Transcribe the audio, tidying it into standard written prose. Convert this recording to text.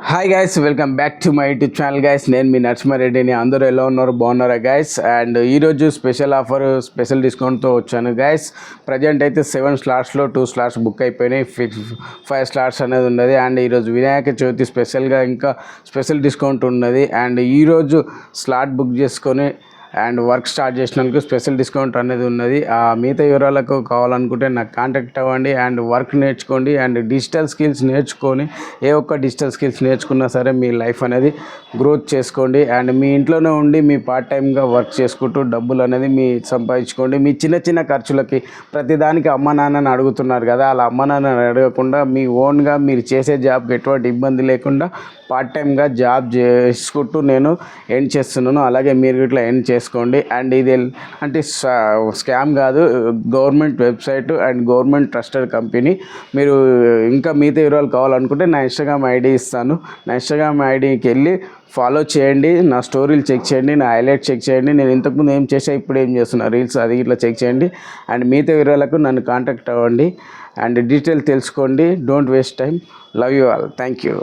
Hi guys, welcome back to my YouTube channel guys. నేను మీ నరసింహారెడ్డిని. అందరూ ఎలా ఉన్నారు, బాగున్నారా గైస్? అండ్ ఈరోజు స్పెషల్ ఆఫర్, స్పెషల్ డిస్కౌంట్తో వచ్చాను గైస్. ప్రజెంట్ అయితే 7 స్లాట్స్లో 2 స్లాట్స్ బుక్ అయిపోయినాయి. 5 స్లాట్స్ అనేది ఉన్నది. అండ్ ఈరోజు వినాయక చవితి స్పెషల్గా ఇంకా స్పెషల్ డిస్కౌంట్ ఉన్నది. అండ్ ఈరోజు స్లాట్ బుక్ చేసుకొని అండ్ వర్క్ స్టార్ట్ చేసినందుకు స్పెషల్ డిస్కౌంట్ అనేది ఉన్నది. మిగతా వివరాలకు కావాలనుకుంటే నాకు కాంటాక్ట్ అవ్వండి. అండ్ వర్క్ నేర్చుకోండి. అండ్ డిజిటల్ స్కిల్స్ నేర్చుకొని ఏ ఒక్క డిజిటల్ స్కిల్స్ నేర్చుకున్నా సరే మీ లైఫ్ అనేది గ్రోత్ చేసుకోండి. అండ్ మీ ఇంట్లోనే ఉండి మీ పార్ట్ టైంగా వర్క్ చేసుకుంటూ డబ్బులు అనేది మీ సంపాదించుకోండి. మీ చిన్న చిన్న ఖర్చులకి ప్రతిదానికి అమ్మ నాన్నని అడుగుతున్నారు కదా, అలా అమ్మ నాన్నని అడగకుండా మీ ఓన్గా మీరు చేసే జాబ్కి ఎటువంటి ఇబ్బంది లేకుండా పార్ట్ టైంగా జాబ్ చేసుకుంటూ నేను ఎండ్ చేస్తున్నాను. అలాగే మీరు ఇట్లా ఎండ్ చేసుకోండి. అండ్ ఇది అంటే స్కామ్ కాదు, government website and government trusted company. మీరు ఇంకా మిగతా వివరాలు కావాలనుకుంటే నా ఇన్స్టాగ్రామ్ ఐడి ఇస్తాను. నా ఇన్స్టాగ్రామ్ ఐడికి వెళ్ళి ఫాలో చేయండి. నా స్టోరీలు చెక్ చేయండి, నా హైలైట్ చెక్ చేయండి. నేను ఇంతకుముందు ఏం చేసా, ఇప్పుడు ఏం చేస్తున్నా, రీల్స్ అది ఇట్లా చెక్ చేయండి. అండ్ మిగతా వివరాలకు నన్ను కాంటాక్ట్ అవ్వండి. అండ్ డీటెయిల్ తెలుసుకోండి. Don't waste time. Love you all. Thank you.